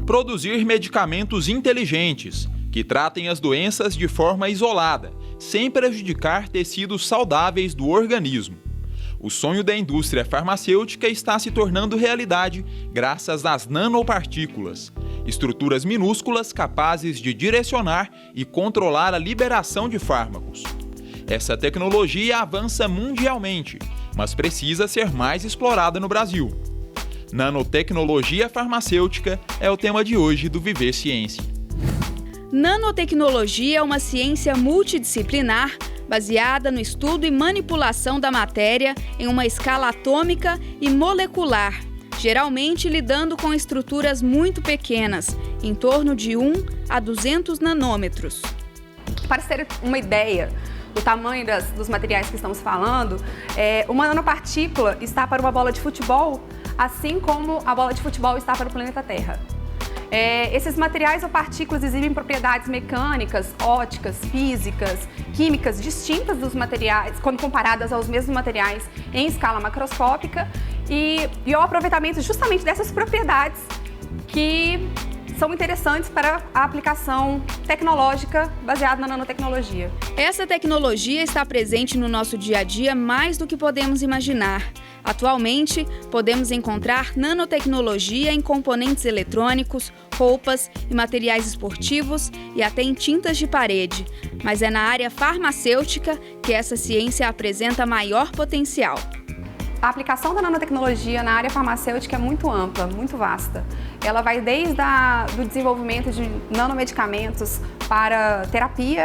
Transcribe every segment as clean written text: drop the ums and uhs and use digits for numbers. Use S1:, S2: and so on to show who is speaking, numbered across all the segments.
S1: Produzir medicamentos inteligentes, que tratem as doenças de forma isolada, sem prejudicar tecidos saudáveis do organismo. O sonho da indústria farmacêutica está se tornando realidade graças às nanopartículas, estruturas minúsculas capazes de direcionar e controlar a liberação de fármacos. Essa tecnologia avança mundialmente, mas precisa ser mais explorada no Brasil. Nanotecnologia farmacêutica é o tema de hoje do Viver Ciência.
S2: Nanotecnologia é uma ciência multidisciplinar baseada no estudo e manipulação da matéria em uma escala atômica e molecular, geralmente lidando com estruturas muito pequenas, em torno de 1 a 200 nanômetros.
S3: Para ter uma ideia do tamanho dos materiais que estamos falando, uma nanopartícula está para uma bola de futebol, assim como a bola de futebol está para o planeta Terra. Esses materiais ou partículas exibem propriedades mecânicas, ópticas, físicas, químicas distintas dos materiais, quando comparadas aos mesmos materiais em escala macroscópica, e o aproveitamento justamente dessas propriedades que são interessantes para a aplicação tecnológica baseada na nanotecnologia.
S2: Essa tecnologia está presente no nosso dia a dia mais do que podemos imaginar. Atualmente, podemos encontrar nanotecnologia em componentes eletrônicos, roupas e materiais esportivos e até em tintas de parede. Mas é na área farmacêutica que essa ciência apresenta maior potencial.
S3: A aplicação da nanotecnologia na área farmacêutica é muito ampla, muito vasta. Ela vai desde do desenvolvimento de nanomedicamentos para terapia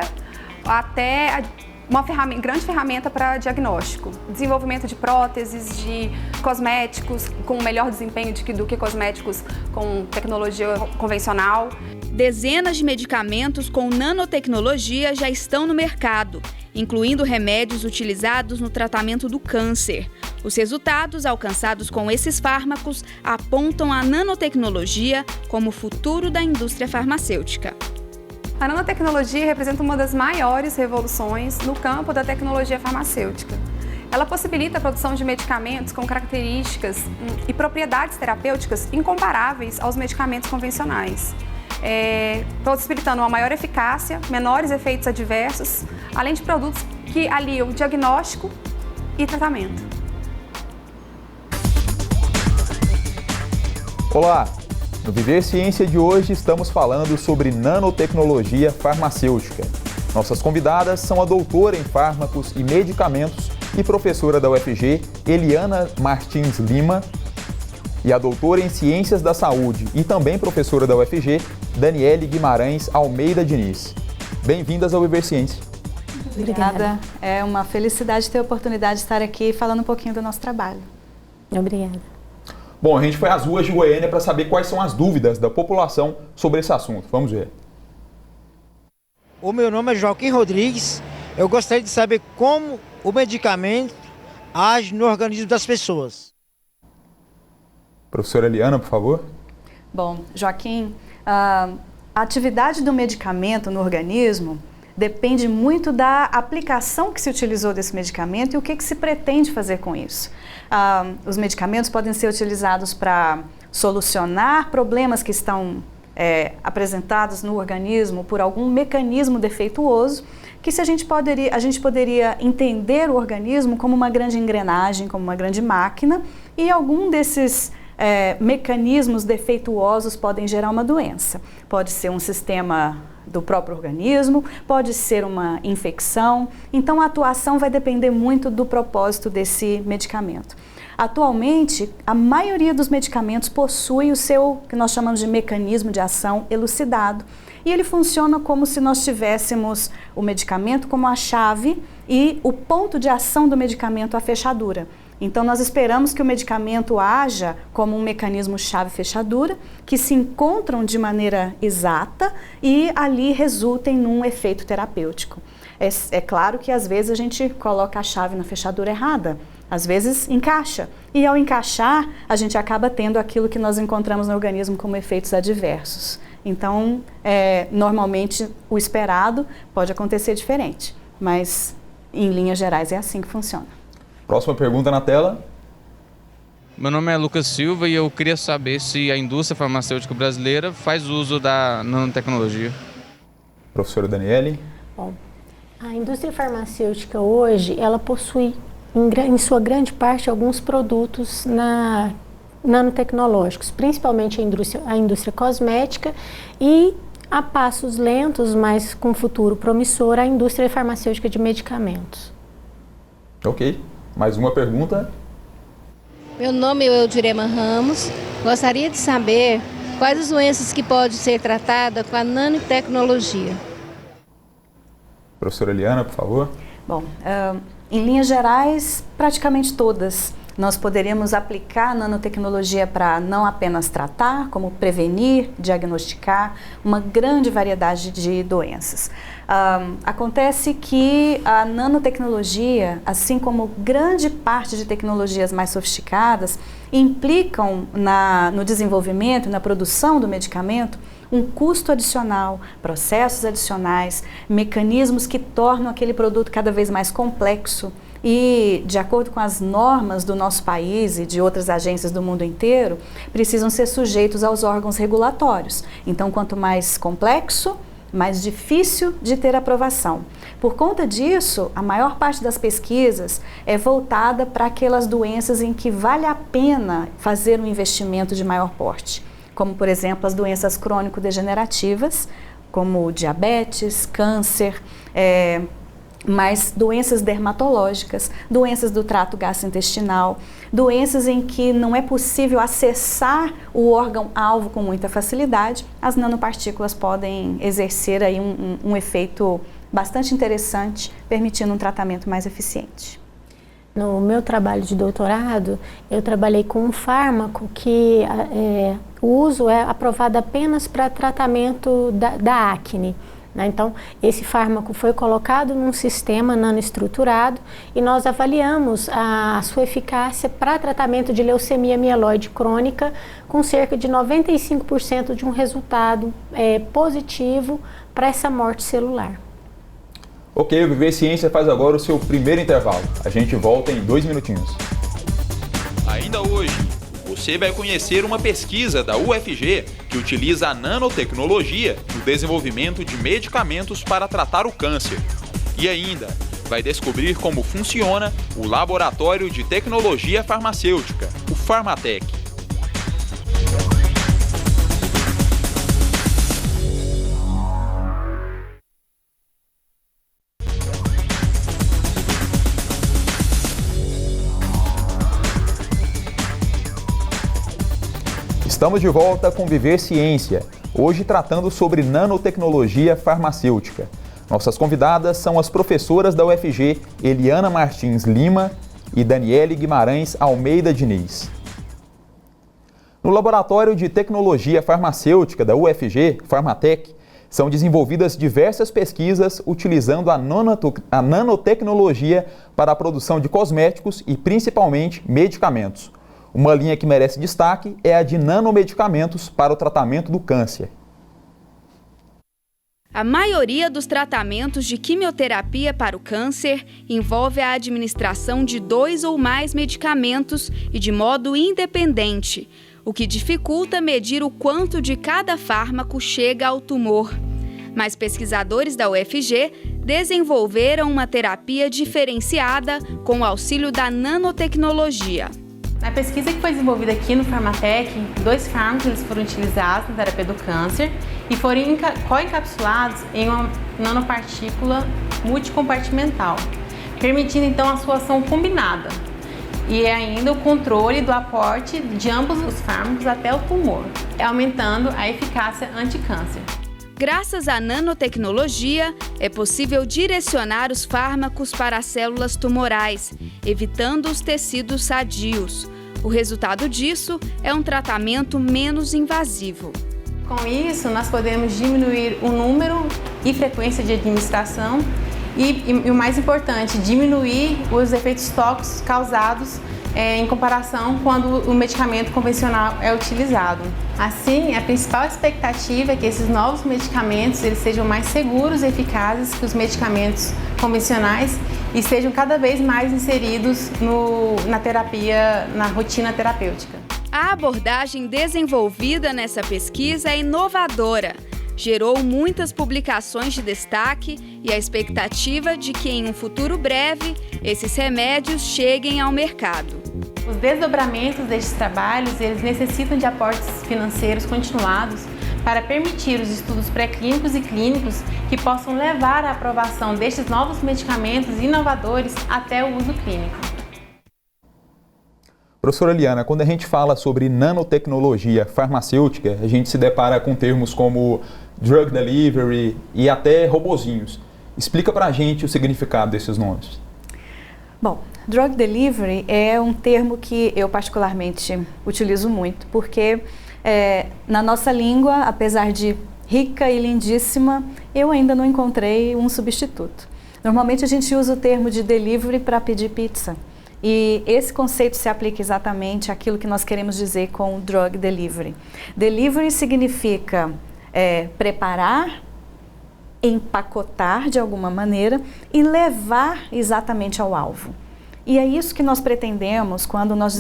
S3: até uma grande ferramenta para diagnóstico. Desenvolvimento de próteses, de cosméticos com melhor desempenho do que cosméticos com tecnologia convencional.
S2: Dezenas de medicamentos com nanotecnologia já estão no mercado, incluindo remédios utilizados no tratamento do câncer. Os resultados alcançados com esses fármacos apontam a nanotecnologia como o futuro da indústria farmacêutica.
S3: A nanotecnologia representa uma das maiores revoluções no campo da tecnologia farmacêutica. Ela possibilita a produção de medicamentos com características e propriedades terapêuticas incomparáveis aos medicamentos convencionais, possibilitando uma maior eficácia, menores efeitos adversos, além de produtos que aliam diagnóstico e tratamento.
S1: Olá! No Viver Ciência de hoje estamos falando sobre nanotecnologia farmacêutica. Nossas convidadas são a doutora em fármacos e medicamentos e professora da UFG, Eliana Martins Lima, e a doutora em ciências da saúde e também professora da UFG, Daniele Guimarães Almeida Diniz. Bem-vindas ao Viver Ciência.
S4: Obrigada. É uma felicidade ter a oportunidade de estar aqui falando um pouquinho do nosso trabalho.
S5: Obrigada.
S1: Bom, a gente foi às ruas de Goiânia para saber quais são as dúvidas da população sobre esse assunto. Vamos ver.
S6: O meu nome é Joaquim Rodrigues. Eu gostaria de saber como o medicamento age no organismo das pessoas.
S1: Professora Eliana, por favor.
S4: Bom, Joaquim, a atividade do medicamento no organismo depende muito da aplicação que se utilizou desse medicamento e o que se pretende fazer com isso. Os medicamentos podem ser utilizados para solucionar problemas que estão apresentados no organismo por algum mecanismo defeituoso, que a gente poderia entender o organismo como uma grande engrenagem, como uma grande máquina, e algum desses mecanismos defeituosos podem gerar uma doença. Pode ser um sistema do próprio organismo, pode ser uma infecção. Então a atuação vai depender muito do propósito desse medicamento. Atualmente, a maioria dos medicamentos possui o seu, que nós chamamos de mecanismo de ação elucidado, e ele funciona como se nós tivéssemos o medicamento como a chave e o ponto de ação do medicamento a fechadura. Então, nós esperamos que o medicamento haja como um mecanismo chave-fechadura, que se encontram de maneira exata e ali resultem num efeito terapêutico. É claro que às vezes a gente coloca a chave na fechadura errada, às vezes encaixa. E ao encaixar, a gente acaba tendo aquilo que nós encontramos no organismo como efeitos adversos. Então, normalmente o esperado pode acontecer diferente, mas em linhas gerais é assim que funciona.
S1: Próxima pergunta na tela.
S5: Meu nome é Lucas Silva e eu queria saber se a indústria farmacêutica brasileira faz uso da nanotecnologia.
S1: Professora Daniele.
S7: Bom, a indústria farmacêutica hoje, ela possui em sua grande parte alguns produtos nanotecnológicos, principalmente a indústria cosmética e a passos lentos, mas com futuro promissor, a indústria farmacêutica de medicamentos.
S1: Ok. Mais uma pergunta?
S8: Meu nome é Eudirema Ramos. Gostaria de saber quais as doenças que podem ser tratadas com a nanotecnologia.
S1: Professora Eliana, por favor.
S4: Bom, em linhas gerais, praticamente todas. Nós poderíamos aplicar a nanotecnologia para não apenas tratar, como prevenir, diagnosticar uma grande variedade de doenças. Acontece que a nanotecnologia, assim como grande parte de tecnologias mais sofisticadas, implicam no desenvolvimento, na produção do medicamento, um custo adicional, processos adicionais, mecanismos que tornam aquele produto cada vez mais complexo. E, de acordo com as normas do nosso país e de outras agências do mundo inteiro, precisam ser sujeitos aos órgãos regulatórios. Então, quanto mais complexo, mais difícil de ter aprovação. Por conta disso, a maior parte das pesquisas é voltada para aquelas doenças em que vale a pena fazer um investimento de maior porte, como, por exemplo, as doenças crônico-degenerativas, como diabetes, câncer, mas doenças dermatológicas, doenças do trato gastrointestinal, doenças em que não é possível acessar o órgão-alvo com muita facilidade, as nanopartículas podem exercer aí um efeito bastante interessante, permitindo um tratamento mais eficiente.
S7: No meu trabalho de doutorado, eu trabalhei com um fármaco que o uso é aprovado apenas para tratamento da acne. Então, esse fármaco foi colocado num sistema nanoestruturado e nós avaliamos a sua eficácia para tratamento de leucemia mieloide crônica com cerca de 95% de um resultado positivo para essa morte celular.
S1: Ok, o Viver Ciência faz agora o seu primeiro intervalo. A gente volta em 2 minutinhos. Ainda hoje, você vai conhecer uma pesquisa da UFG que utiliza a nanotecnologia no desenvolvimento de medicamentos para tratar o câncer. E ainda, vai descobrir como funciona o Laboratório de Tecnologia Farmacêutica, o Pharmatec. Estamos de volta com Viver Ciência, hoje tratando sobre nanotecnologia farmacêutica. Nossas convidadas são as professoras da UFG, Eliana Martins Lima e Daniele Guimarães Almeida Diniz. No Laboratório de Tecnologia Farmacêutica da UFG, Pharmatec, são desenvolvidas diversas pesquisas utilizando a nanotecnologia para a produção de cosméticos e principalmente medicamentos. Uma linha que merece destaque é a de nanomedicamentos para o tratamento do câncer.
S2: A maioria dos tratamentos de quimioterapia para o câncer envolve a administração de 2 ou mais medicamentos e de modo independente, o que dificulta medir o quanto de cada fármaco chega ao tumor. Mas pesquisadores da UFG desenvolveram uma terapia diferenciada com o auxílio da nanotecnologia.
S3: Na pesquisa que foi desenvolvida aqui no Pharmatec, 2 fármacos eles foram utilizados na terapia do câncer e foram co-encapsulados em uma nanopartícula multicompartimental, permitindo então a sua ação combinada e ainda o controle do aporte de ambos os fármacos até o tumor, aumentando a eficácia anti-câncer.
S2: Graças à nanotecnologia, é possível direcionar os fármacos para as células tumorais, evitando os tecidos sadios. O resultado disso é um tratamento menos invasivo.
S3: Com isso, nós podemos diminuir o número e frequência de administração e o mais importante, diminuir os efeitos tóxicos causados
S9: em comparação quando o medicamento convencional é utilizado. Assim, a principal expectativa é que esses novos medicamentos eles sejam mais seguros e eficazes que os medicamentos convencionais e sejam cada vez mais inseridos na terapia, na rotina terapêutica.
S2: A abordagem desenvolvida nessa pesquisa é inovadora. Gerou muitas publicações de destaque e a expectativa de que em um futuro breve esses remédios cheguem ao mercado.
S9: Os desdobramentos destes trabalhos eles necessitam de aportes financeiros continuados para permitir os estudos pré-clínicos e clínicos que possam levar à aprovação destes novos medicamentos inovadores até o uso clínico.
S1: Professora Eliana, quando a gente fala sobre nanotecnologia farmacêutica, a gente se depara com termos como drug delivery e até robozinhos. Explica pra gente o significado desses nomes.
S4: Bom, drug delivery é um termo que eu particularmente utilizo muito, porque na nossa língua, apesar de rica e lindíssima, eu ainda não encontrei um substituto. Normalmente a gente usa o termo de delivery para pedir pizza. E esse conceito se aplica exatamente àquilo que nós queremos dizer com drug delivery. Delivery significa preparar, empacotar de alguma maneira e levar exatamente ao alvo. E é isso que nós pretendemos quando nós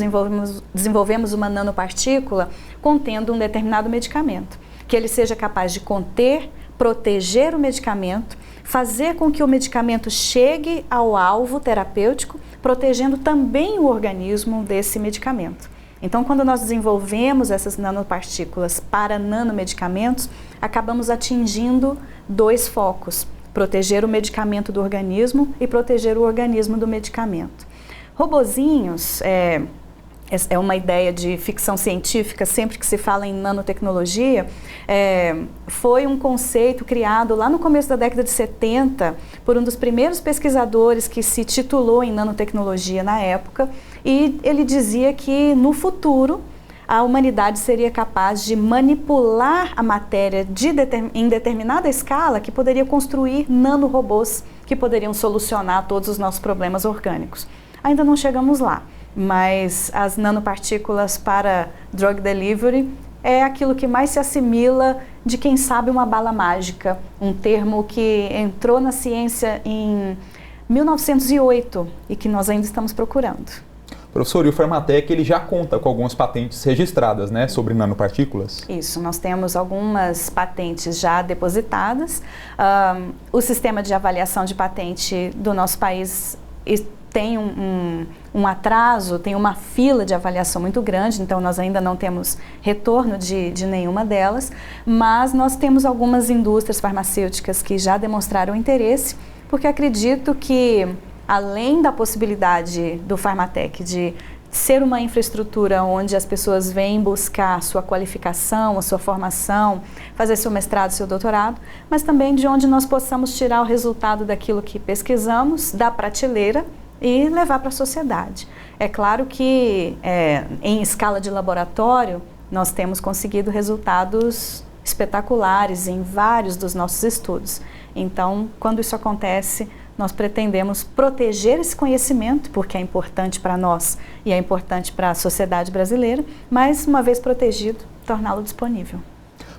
S4: desenvolvemos uma nanopartícula contendo um determinado medicamento. Que ele seja capaz de conter, proteger o medicamento, fazer com que o medicamento chegue ao alvo terapêutico, protegendo também o organismo desse medicamento. Então, quando nós desenvolvemos essas nanopartículas para nanomedicamentos, acabamos atingindo dois focos: proteger o medicamento do organismo e proteger o organismo do medicamento. Robozinhos é uma ideia de ficção científica, sempre que se fala em nanotecnologia, foi um conceito criado lá no começo da década de 70 por um dos primeiros pesquisadores que se titulou em nanotecnologia na época, e ele dizia que no futuro a humanidade seria capaz de manipular a matéria em determinada escala, que poderia construir nanorobôs que poderiam solucionar todos os nossos problemas orgânicos. Ainda não chegamos lá, mas as nanopartículas para drug delivery é aquilo que mais se assimila de, quem sabe, uma bala mágica, um termo que entrou na ciência em 1908 e que nós ainda estamos procurando.
S1: Professor, e o Pharmatec ele já conta com algumas patentes registradas, né, sobre nanopartículas?
S4: Isso, nós temos algumas patentes já depositadas. O sistema de avaliação de patente do nosso país tem um atraso, tem uma fila de avaliação muito grande, então nós ainda não temos retorno de nenhuma delas, mas nós temos algumas indústrias farmacêuticas que já demonstraram interesse, porque acredito que, além da possibilidade do Pharmatec de ser uma infraestrutura onde as pessoas vêm buscar a sua qualificação, a sua formação, fazer seu mestrado, seu doutorado, mas também de onde nós possamos tirar o resultado daquilo que pesquisamos, da prateleira, e levar para a sociedade. É claro que em escala de laboratório nós temos conseguido resultados espetaculares em vários dos nossos estudos. Então, quando isso acontece, nós pretendemos proteger esse conhecimento, porque é importante para nós e é importante para a sociedade brasileira, mas, uma vez protegido, torná-lo disponível.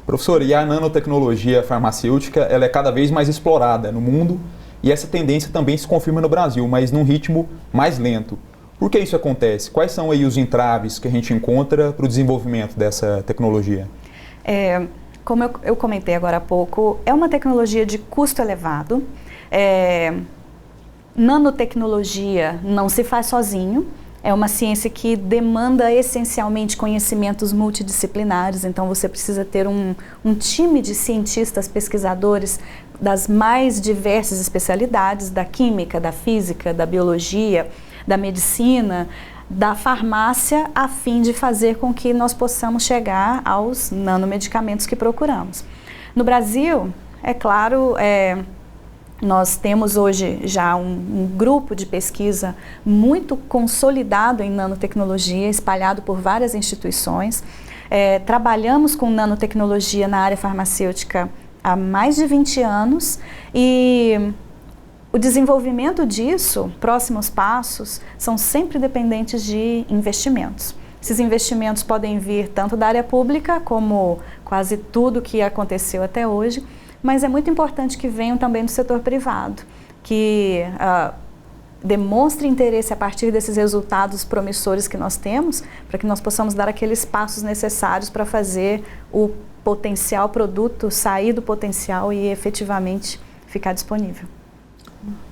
S1: Professor, e a nanotecnologia farmacêutica ela é cada vez mais explorada no mundo, e essa tendência também se confirma no Brasil, mas num ritmo mais lento. Por que isso acontece? Quais são aí os entraves que a gente encontra para o desenvolvimento dessa tecnologia?
S4: Como eu comentei agora há pouco, é uma tecnologia de custo elevado. Nanotecnologia não se faz sozinho. É uma ciência que demanda essencialmente conhecimentos multidisciplinares, então você precisa ter um time de cientistas, pesquisadores das mais diversas especialidades, da química, da física, da biologia, da medicina, da farmácia, a fim de fazer com que nós possamos chegar aos nanomedicamentos que procuramos. No Brasil, é claro, nós temos hoje já um grupo de pesquisa muito consolidado em nanotecnologia, espalhado por várias instituições. Trabalhamos com nanotecnologia na área farmacêutica há mais de 20 anos e O desenvolvimento disso, próximos passos, são sempre dependentes de investimentos. Esses investimentos podem vir tanto da área pública, como quase tudo que aconteceu até hoje, mas é muito importante que venham também do setor privado, que demonstre interesse a partir desses resultados promissores que nós temos, para que nós possamos dar aqueles passos necessários para fazer o potencial produto sair do potencial e efetivamente ficar disponível.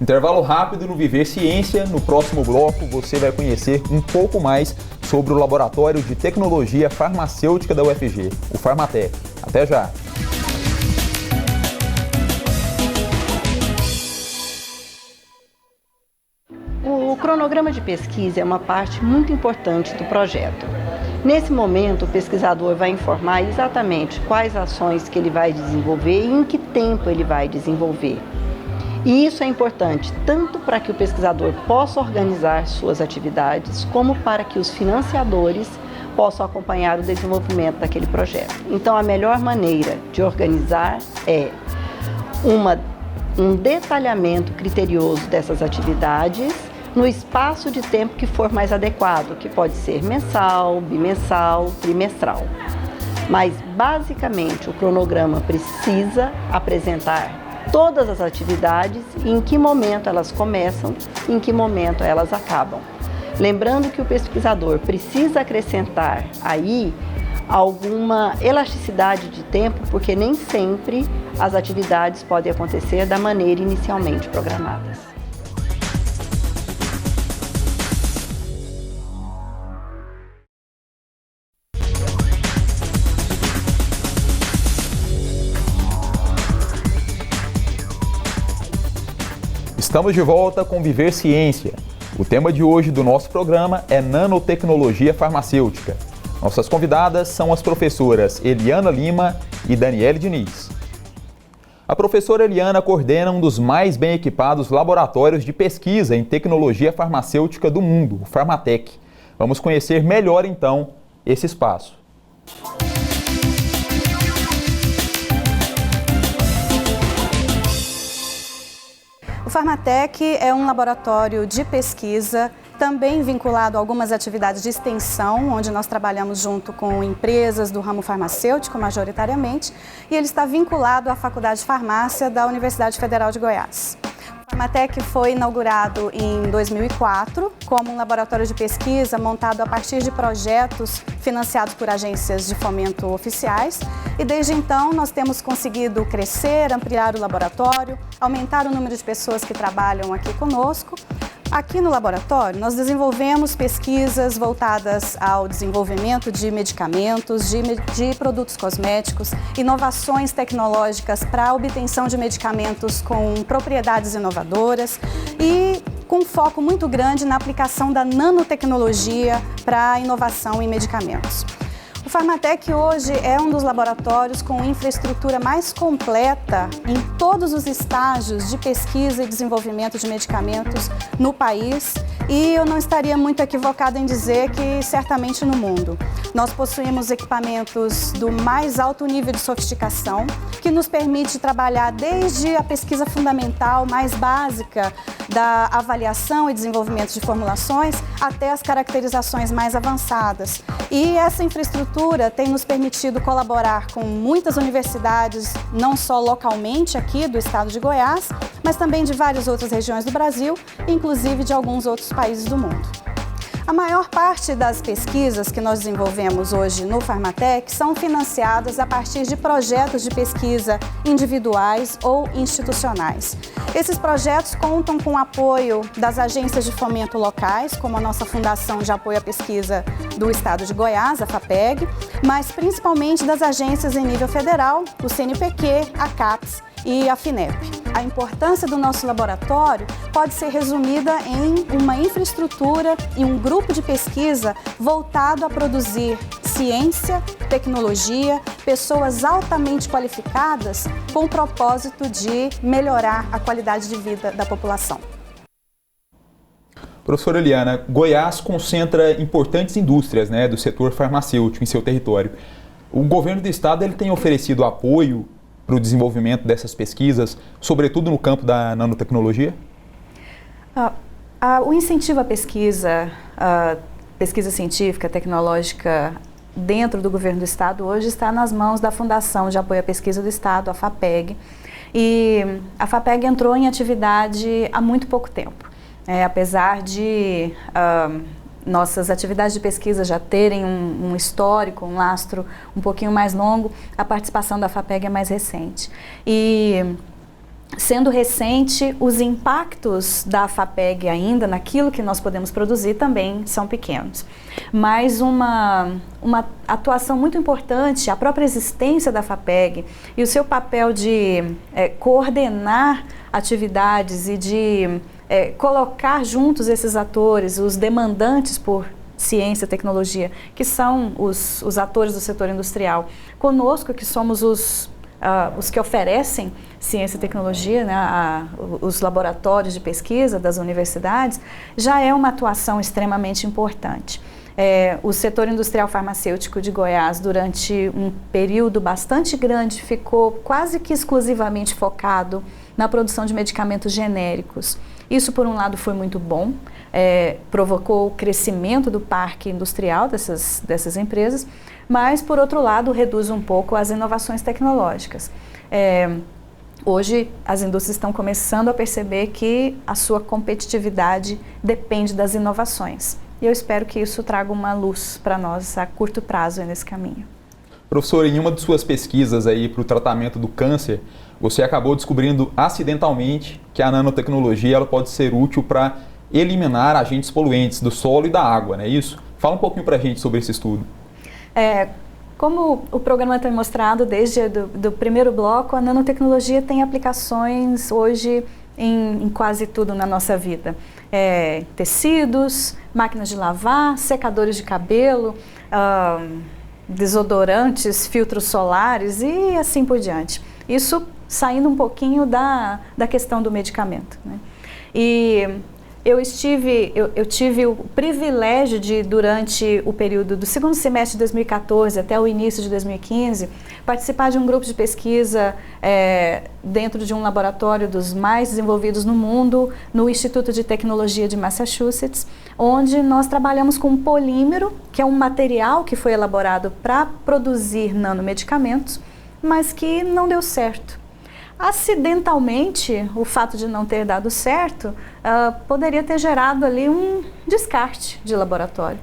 S1: Intervalo rápido no Viver Ciência. No próximo bloco você vai conhecer um pouco mais sobre o Laboratório de Tecnologia Farmacêutica da UFG, o Farmatec. Até já!
S10: O cronograma de pesquisa é uma parte muito importante do projeto. Nesse momento, o pesquisador vai informar exatamente quais ações que ele vai desenvolver e em que tempo ele vai desenvolver. E isso é importante tanto para que o pesquisador possa organizar suas atividades, como para que os financiadores possam acompanhar o desenvolvimento daquele projeto. Então, a melhor maneira de organizar é um detalhamento criterioso dessas atividades no espaço de tempo que for mais adequado, que pode ser mensal, bimensal, trimestral. Mas, basicamente, o cronograma precisa apresentar todas as atividades e em que momento elas começam e em que momento elas acabam. Lembrando que o pesquisador precisa acrescentar aí alguma elasticidade de tempo, porque nem sempre as atividades podem acontecer da maneira inicialmente programadas.
S1: Estamos de volta com Viver Ciência. O tema de hoje do nosso programa é nanotecnologia farmacêutica. Nossas convidadas são as professoras Eliana Lima e Daniele Diniz. A professora Eliana coordena um dos mais bem equipados laboratórios de pesquisa em tecnologia farmacêutica do mundo, o Farmatec. Vamos conhecer melhor então esse espaço.
S4: O Farmatec é um laboratório de pesquisa, também vinculado a algumas atividades de extensão, onde nós trabalhamos junto com empresas do ramo farmacêutico, majoritariamente, e ele está vinculado à Faculdade de Farmácia da Universidade Federal de Goiás. O Farmatec foi inaugurado em 2004 como um laboratório de pesquisa montado a partir de projetos financiados por agências de fomento oficiais, e desde então nós temos conseguido crescer, ampliar o laboratório, aumentar o número de pessoas que trabalham aqui conosco. Aqui no laboratório, nós desenvolvemos pesquisas voltadas ao desenvolvimento de medicamentos, de produtos cosméticos, inovações tecnológicas para a obtenção de medicamentos com propriedades inovadoras e com foco muito grande na aplicação da nanotecnologia para a inovação em medicamentos. O Farmatec hoje é um dos laboratórios com infraestrutura mais completa em todos os estágios de pesquisa e desenvolvimento de medicamentos no país, e eu não estaria muito equivocada em dizer que certamente no mundo. Nós possuímos equipamentos do mais alto nível de sofisticação, que nos permite trabalhar desde a pesquisa fundamental mais básica da avaliação e desenvolvimento de formulações até as caracterizações mais avançadas. E essa infraestrutura tem nos permitido colaborar com muitas universidades, não só localmente aqui do estado de Goiás, mas também de várias outras regiões do Brasil, inclusive de alguns outros países do mundo. A maior parte das pesquisas que nós desenvolvemos hoje no Farmatec são financiadas a partir de projetos de pesquisa individuais ou institucionais. Esses projetos contam com o apoio das agências de fomento locais, como a nossa Fundação de Apoio à Pesquisa do Estado de Goiás, a FAPEG, mas principalmente das agências em nível federal, o CNPq, a CAPES e a FINEP. A importância do nosso laboratório pode ser resumida em uma infraestrutura e um grupo de pesquisa voltado a produzir ciência, tecnologia, pessoas altamente qualificadas com o propósito de melhorar a qualidade de vida da população.
S1: Professora Eliana, Goiás concentra importantes indústrias, do setor farmacêutico em seu território. O governo do estado ele tem oferecido apoio para o desenvolvimento dessas pesquisas, sobretudo no campo da nanotecnologia?
S4: O incentivo à pesquisa científica, tecnológica dentro do governo do Estado hoje está nas mãos da Fundação de Apoio à Pesquisa do Estado, a FAPEG. E a FAPEG entrou em atividade há muito pouco tempo. Apesar de nossas atividades de pesquisa já terem um histórico, um lastro um pouquinho mais longo, a participação da FAPEG é mais recente. E sendo recente, os impactos da FAPEG ainda naquilo que nós podemos produzir também são pequenos. Mas uma atuação muito importante, a própria existência da FAPEG e o seu papel de coordenar atividades e de colocar juntos esses atores, os demandantes por ciência e tecnologia, que são os atores do setor industrial, conosco que somos os que oferecem ciência e tecnologia, né, os laboratórios de pesquisa das universidades, já é uma atuação extremamente importante. O setor industrial farmacêutico de Goiás, durante um período bastante grande, ficou quase que exclusivamente focado na produção de medicamentos genéricos. Isso, por um lado, foi muito bom, provocou o crescimento do parque industrial dessas empresas, mas, por outro lado, reduz um pouco as inovações tecnológicas. Hoje, as indústrias estão começando a perceber que a sua competitividade depende das inovações. E eu espero que isso traga uma luz para nós a curto prazo nesse caminho.
S1: Professora, em uma de suas pesquisas aí para o tratamento do câncer, você acabou descobrindo acidentalmente que a nanotecnologia ela pode ser útil para eliminar agentes poluentes do solo e da água, não é isso? Fala um pouquinho para a gente sobre esse estudo.
S4: Como o programa tem mostrado desde do primeiro bloco, a nanotecnologia tem aplicações hoje em quase tudo na nossa vida. Tecidos, máquinas de lavar, secadores de cabelo, desodorantes, filtros solares e assim por diante. Isso saindo um pouquinho da questão do medicamento, né? E eu tive o privilégio de, durante o período do segundo semestre de 2014 até o início de 2015, participar de um grupo de pesquisa dentro de um laboratório dos mais desenvolvidos no mundo, no Instituto de Tecnologia de Massachusetts, onde nós trabalhamos com um polímero, que é um material que foi elaborado para produzir nanomedicamentos, mas que não deu certo. Acidentalmente, o fato de não ter dado certo poderia ter gerado ali um descarte de laboratório.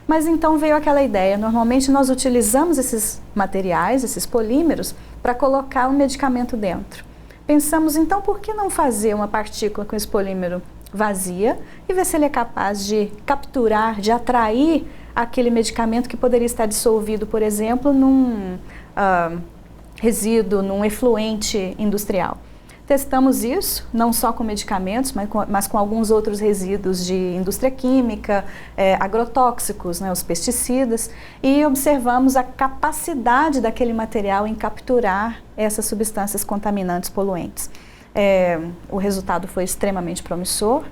S4: Mas então veio aquela ideia, normalmente nós utilizamos esses materiais, esses polímeros, para colocar um medicamento dentro. Pensamos então, por que não fazer uma partícula com esse polímero vazia e ver se ele é capaz de capturar, de atrair aquele medicamento que poderia estar dissolvido, por exemplo, num resíduo, num efluente industrial. Testamos isso, não só com medicamentos, mas com alguns outros resíduos de indústria química, agrotóxicos, né, os pesticidas, e observamos a capacidade daquele material em capturar essas substâncias contaminantes poluentes. O resultado foi extremamente promissor.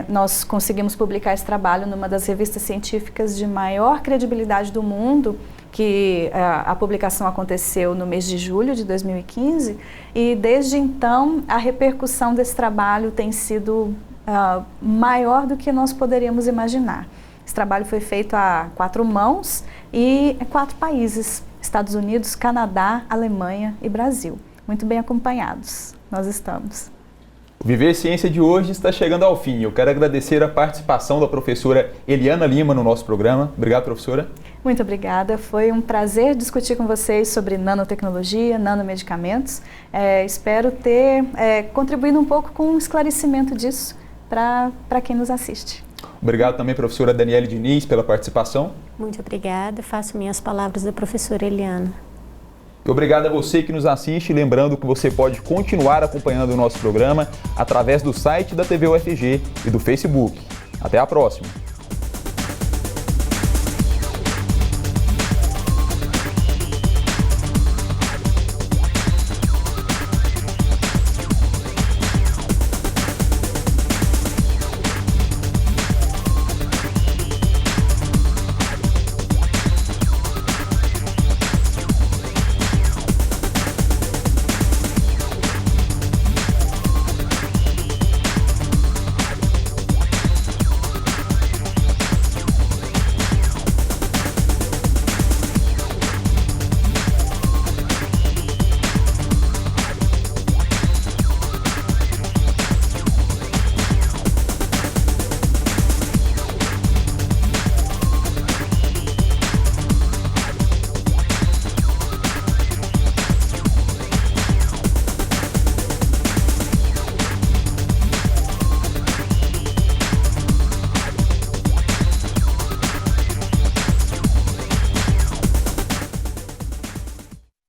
S4: Nós conseguimos publicar esse trabalho numa das revistas científicas de maior credibilidade do mundo, que a publicação aconteceu no mês de julho de 2015, e desde então a repercussão desse trabalho tem sido maior do que nós poderíamos imaginar. Esse trabalho foi feito a 4 mãos e 4 países, Estados Unidos, Canadá, Alemanha e Brasil. Muito bem acompanhados, nós estamos.
S1: O Viver Ciência de hoje está chegando ao fim. Eu quero agradecer a participação da professora Eliana Lima no nosso programa. Obrigado, professora.
S4: Muito obrigada. Foi um prazer discutir com vocês sobre nanotecnologia, nanomedicamentos. Espero ter contribuído um pouco com o esclarecimento disso para quem nos assiste.
S1: Obrigado também, professora Daniele Diniz, pela participação.
S7: Muito obrigada. Faço minhas palavras da professora Eliana.
S1: Obrigado a você que nos assiste, lembrando que você pode continuar acompanhando o nosso programa através do site da TV UFG e do Facebook. Até a próxima!